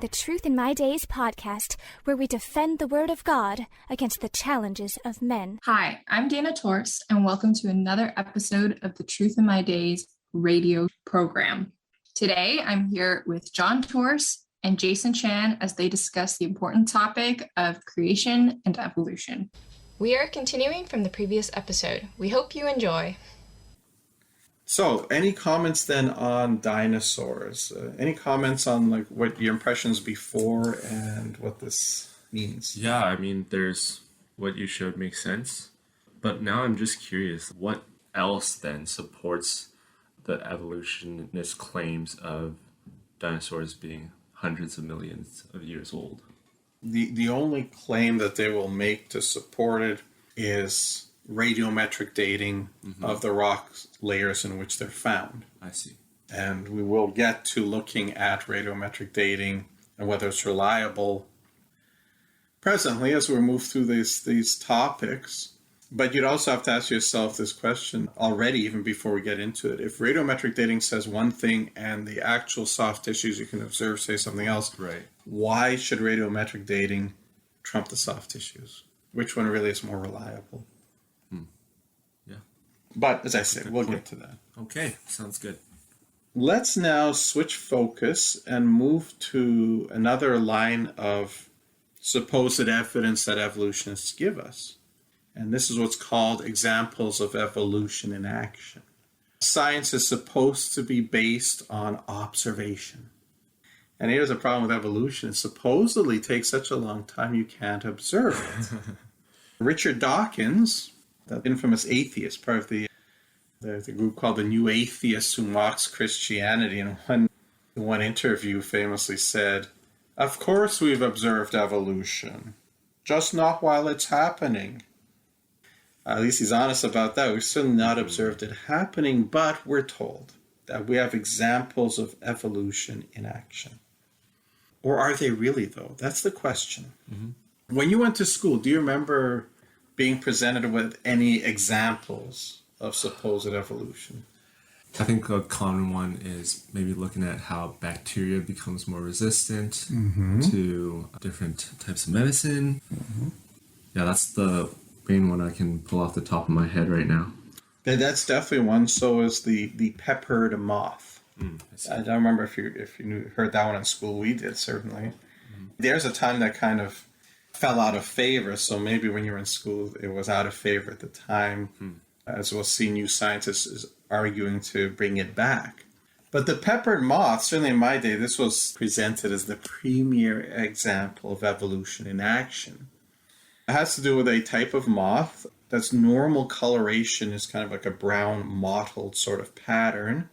the Truth in My Days podcast, where we defend the Word of God against the challenges of men. Hi, I'm Dana Torst, and welcome to another episode of the Truth in My Days radio program. Today, I'm here with John Torst and Jason Chan as they discuss the important topic of creation and evolution. We are continuing from the previous episode. We hope you enjoy. So, any comments then on dinosaurs? Any comments on what your impressions before and what this means? Yeah, I mean, there's what you showed makes sense. But now I'm just curious, what else then supports the evolutionist claims of dinosaurs being hundreds of millions of years old? The only claim that they will make to support it is radiometric dating of the rock layers in which they're found. I see. And we will get to looking at radiometric dating and whether it's reliable presently as we move through these topics. But you'd also have to ask yourself this question already, even before we get into it. If radiometric dating says one thing and the actual soft tissues you can observe say something else, right, why should radiometric dating trump the soft tissues? Which one really is more reliable? Yeah. But as I said, we'll get to that. Okay, sounds good. Let's now switch focus and move to another line of supposed evidence that evolutionists give us. And this is what's called examples of evolution in action. Science is supposed to be based on observation. And here's the problem with evolution. It supposedly takes such a long time you can't observe it. Richard Dawkins, the infamous atheist, part of the group called the New Atheists who mocks Christianity, in one interview famously said, "Of course we've observed evolution, just not while it's happening." At least he's honest about that. We've still not observed it happening, but we're told that we have examples of evolution in action. Or are they really, though? That's the question. Mm-hmm. When you went to school, do you remember being presented with any examples of supposed evolution? I think a common one is maybe looking at how bacteria becomes more resistant to different types of medicine. Mm-hmm. Yeah, that's the main one I can pull off the top of my head right now. Yeah, that's definitely one. So is the peppered moth. I don't remember if you heard that one in school. We did, certainly. There's a time that kind of fell out of favor. So maybe when you were in school, it was out of favor at the time. As we'll see, new scientists is arguing to bring it back. But the peppered moth, certainly in my day, this was presented as the premier example of evolution in action. It has to do with a type of moth that's normal coloration is kind of like a brown mottled sort of pattern,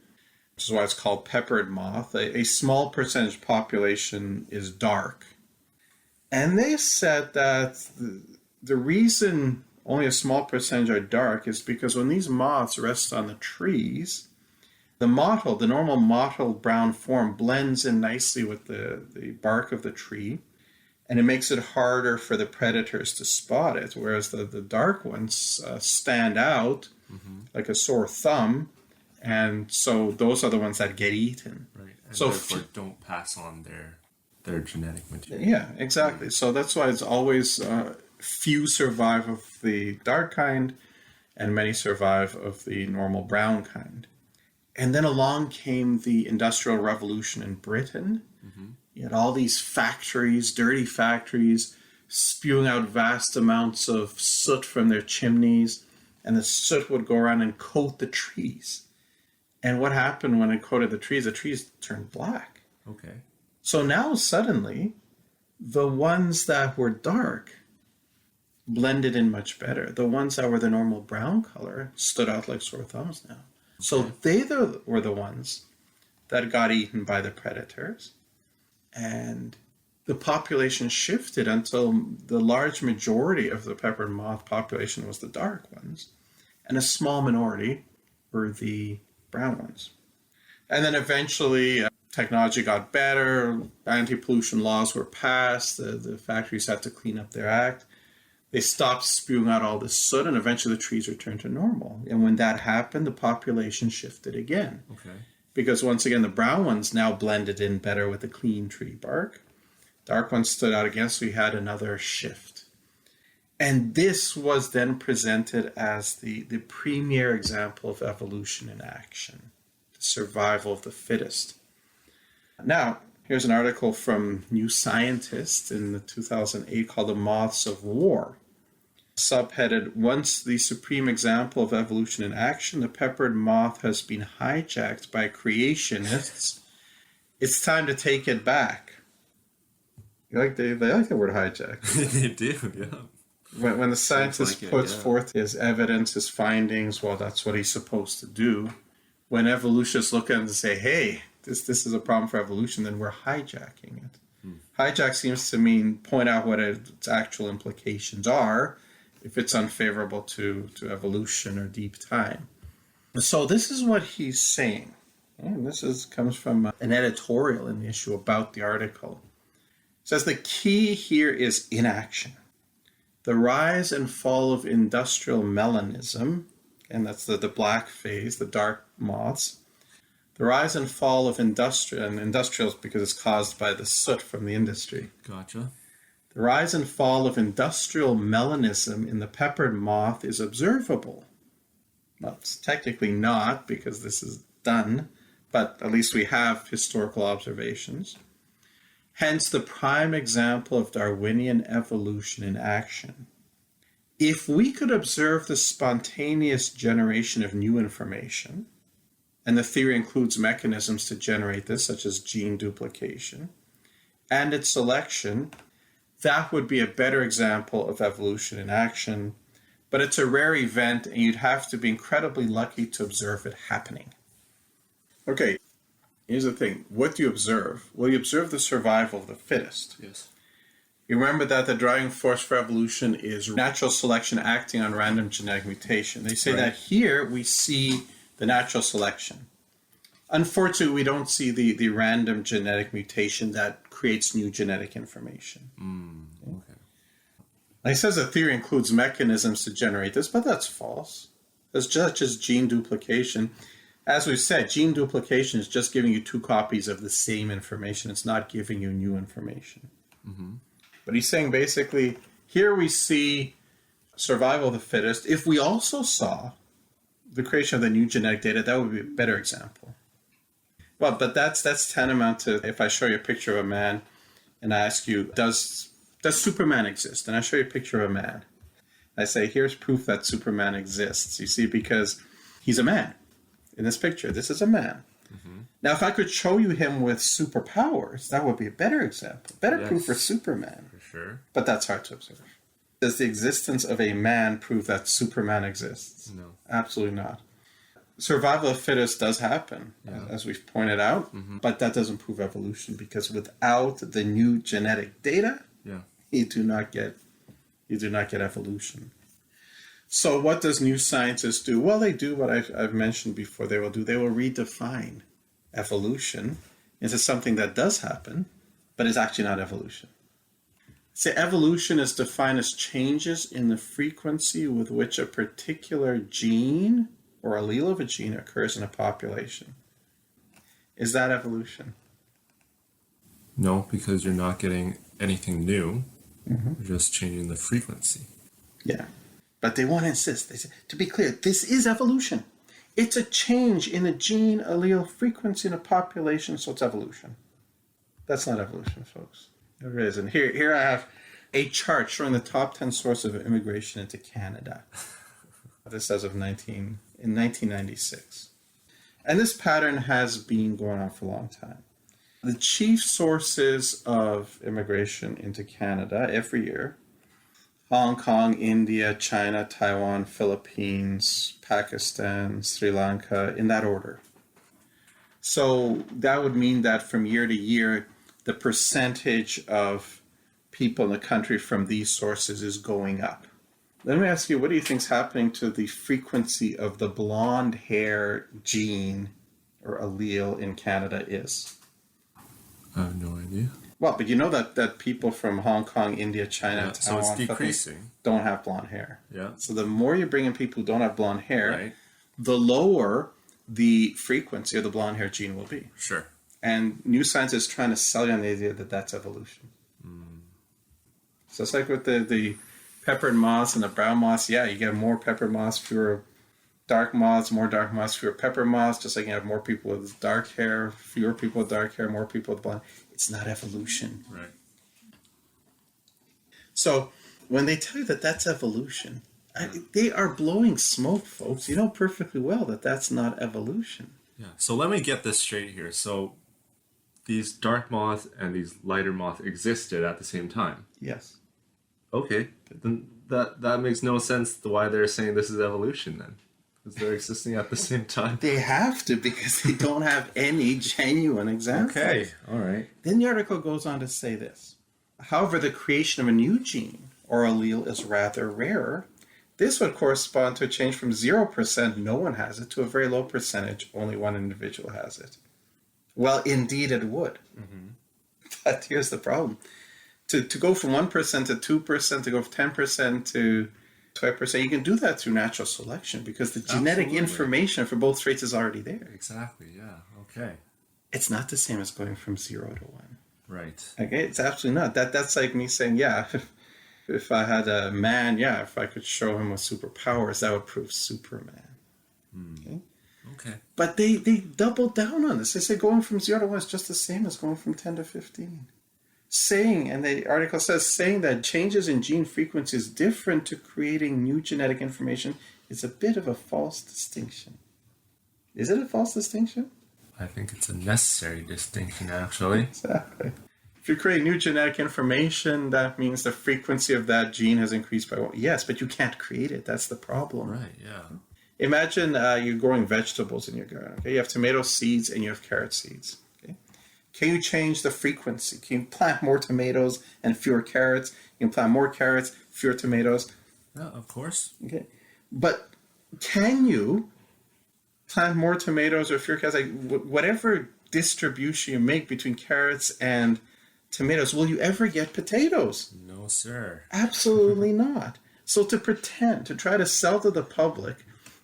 which is why it's called peppered moth. A small percentage population is dark. And they said that the reason only a small percentage are dark is because when these moths rest on the trees, the normal mottled brown form blends in nicely with the bark of the tree, and it makes it harder for the predators to spot it, whereas the dark ones stand out like a sore thumb, and so those are the ones that get eaten. Right, and so therefore don't pass on their genetic material. Yeah, exactly. So that's why it's always few survive of the dark kind, and many survive of the normal brown kind. And then along came the Industrial Revolution in Britain. You had all these factories, dirty factories, spewing out vast amounts of soot from their chimneys, and the soot would go around and coat the trees. And what happened when it coated the trees? The trees turned black. Okay. So now suddenly, the ones that were dark blended in much better. The ones that were the normal brown color stood out like sore thumbs now. So they were the ones that got eaten by the predators. And the population shifted until the large majority of the peppered moth population was the dark ones, and a small minority were the brown ones. And then eventually technology got better, anti-pollution laws were passed, the factories had to clean up their act. They stopped spewing out all this soot, and eventually the trees returned to normal. And when that happened, the population shifted again. Okay. Because once again, the brown ones now blended in better with the clean tree bark. Dark one stood out again, so we had another shift. And this was then presented as the premier example of evolution in action, the survival of the fittest. Now, here's an article from New Scientist in the 2008 called The Moths of War. Subheaded, once the supreme example of evolution in action, the peppered moth has been hijacked by creationists. It's time to take it back. They like the word hijack. They do, yeah. When the scientist puts forth his evidence, his findings, well, that's what he's supposed to do. When evolutionists look at it and say, hey, this is a problem for evolution, then we're hijacking it. Hijack seems to mean point out what its actual implications are if it's unfavorable to evolution or deep time. So this is what he's saying. And this comes from an editorial in the issue about the article. It says the key here is inaction. The rise and fall of industrial melanism, and that's the black phase, the dark moths. The rise and fall of industrials because it's caused by the soot from the industry. Gotcha. The rise and fall of industrial melanism in the peppered moth is observable. Well, it's technically not because this is done, but at least we have historical observations. Hence the prime example of Darwinian evolution in action. If we could observe the spontaneous generation of new information, and the theory includes mechanisms to generate this, such as gene duplication, and its selection, that would be a better example of evolution in action, but it's a rare event and you'd have to be incredibly lucky to observe it happening. Okay. Here's the thing. What do you observe? Well, you observe the survival of the fittest. Yes. You remember that the driving force for evolution is natural selection acting on random genetic mutation. They say that here we see the natural selection. Unfortunately, we don't see the random genetic mutation that creates new genetic information. Okay. He says the theory includes mechanisms to generate this, but that's false. It's just gene duplication. As we've said, gene duplication is just giving you two copies of the same information. It's not giving you new information. Mm-hmm. But he's saying basically, here we see survival of the fittest. If we also saw the creation of the new genetic data, that would be a better example. Well, but that's tantamount to if I show you a picture of a man and I ask you, does Superman exist? And I show you a picture of a man. I say, here's proof that Superman exists. You see, because he's a man. In this picture, this is a man. Mm-hmm. Now, if I could show you him with superpowers, that would be a better example, better proof for Superman. For sure. But that's hard to observe. Does the existence of a man prove that Superman exists? No. Absolutely not. Survival of the fittest does happen, as we've pointed out, but that doesn't prove evolution because without the new genetic data, you do not get evolution. So what does new scientists do? Well, they do what I've mentioned before they will do. They will redefine evolution into something that does happen, but is actually not evolution. So evolution is defined as changes in the frequency with which a particular gene or allele of a gene occurs in a population. Is that evolution? No, because you're not getting anything new. You're just changing the frequency. Yeah. But they want to insist. They say, to be clear, this is evolution. It's a change in a gene allele frequency in a population, so it's evolution. That's not evolution, folks. It isn't. Here I have a chart showing the top 10 sources of immigration into Canada. This as of 1996. And this pattern has been going on for a long time. The chief sources of immigration into Canada every year: Hong Kong, India, China, Taiwan, Philippines, Pakistan, Sri Lanka, in that order. So that would mean that from year to year, the percentage of people in the country from these sources is going up. Let me ask you, what do you think is happening to the frequency of the blonde hair gene or allele in Canada is? I have no idea. Well, but you know that people from Hong Kong, India, China, Taiwan, so it's decreasing. Don't have blonde hair. Yeah. So the more you bring in people who don't have blonde hair, right, the lower the frequency of the blonde hair gene will be. Sure. And new science is trying to sell you on the idea that that's evolution. Just like with the peppered moths and the brown moths, yeah, you get more peppered moths, fewer dark moths, more dark moths, fewer pepper moths, just like you have more people with dark hair, fewer people with dark hair, more people with blonde. It's not evolution. Right. So when they tell you that that's evolution, they are blowing smoke, folks. You know perfectly well that that's not evolution. Yeah. So let me get this straight here. So these dark moths and these lighter moths existed at the same time. Yes. Okay. Then that makes no sense to why they're saying this is evolution then. Because they're existing at the same time. They have to, because they don't have any genuine examples. Okay. All right. Then the article goes on to say this. However, the creation of a new gene or allele is rather rarer. This would correspond to a change from 0%, no one has it, to a very low percentage, only one individual has it. Well, indeed it would. Mm-hmm. But here's the problem. To go from 1% to 2%, to go from 10% to 12%, you can do that through natural selection because the genetic information for both traits is already there. Exactly, yeah. Okay. It's not the same as going from 0 to 1. Right. Okay, it's absolutely not. That's like me saying, yeah, if I had a man, yeah, if I could show him with superpowers, that would prove Superman. Okay? Okay. But they double down on this. They say going from 0 to 1 is just the same as going from 10 to 15. Saying, and the article says, saying that changes in gene frequency is different to creating new genetic information is a bit of a false distinction. Is it a false distinction? I think it's a necessary distinction, actually. Exactly. If you create new genetic information, that means the frequency of that gene has increased by 1. Yes, but you can't create it. That's the problem. Right, yeah. Imagine you're growing vegetables in your garden. Okay, you have tomato seeds and you have carrot seeds. Okay, can you change the frequency? Can you plant more tomatoes and fewer carrots? You can plant more carrots, fewer tomatoes. Yeah, of course. Okay, but can you plant more tomatoes or fewer carrots? Like whatever distribution you make between carrots and tomatoes, will you ever get potatoes? No, sir. Absolutely not. So to pretend, to try to sell to the public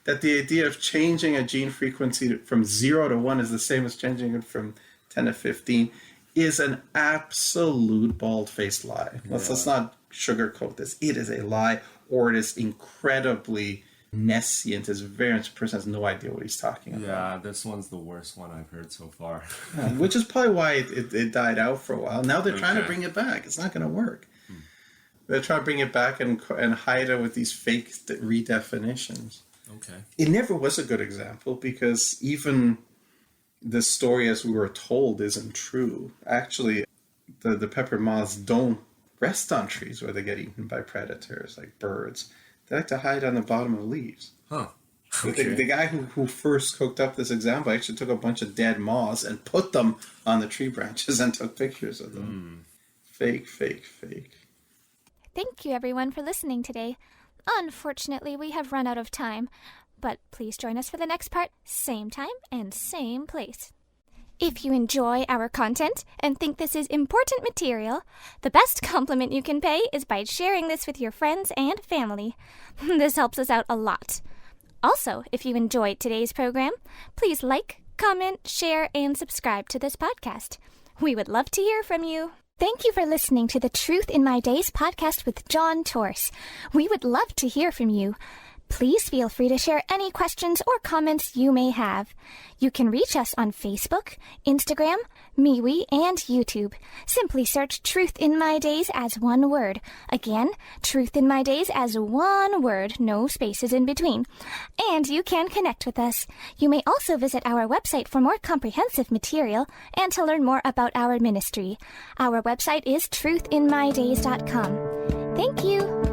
that the idea of changing a gene frequency from 0 to 1 is the same as changing it from 10 to 15 is an absolute bald-faced lie. Let's not sugarcoat this. It is a lie, or it is incredibly nescient. His variant person has no idea what he's talking about. Yeah, this one's the worst one I've heard so far. Which is probably why it died out for a while. Now they're trying to bring it back. It's not going to work. They're trying to bring it back and hide it with these fake redefinitions. Okay. It never was a good example because even the story as we were told isn't true. Actually, the pepper moths don't rest on trees where they get eaten by predators like birds. They like to hide on the bottom of leaves. Huh. Okay. The guy who first cooked up this example actually took a bunch of dead moths and put them on the tree branches and took pictures of them. Fake, fake, fake. Thank you, everyone, for listening today. Unfortunately, we have run out of time, but please join us for the next part, same time and same place. If you enjoy our content and think this is important material, the best compliment you can pay is by sharing this with your friends and family. This helps us out a lot. Also, if you enjoyed today's program, please like, comment, share, and subscribe to this podcast. We would love to hear from you. Thank you for listening to the Truth in My Days podcast with John Torse. We would love to hear from you. Please feel free to share any questions or comments you may have. You can reach us on Facebook, Instagram, MeWe, and YouTube. Simply search Truth in My Days as one word. Again, Truth in My Days as one word, no spaces in between. And you can connect with us. You may also visit our website for more comprehensive material and to learn more about our ministry. Our website is truthinmydays.com. Thank you.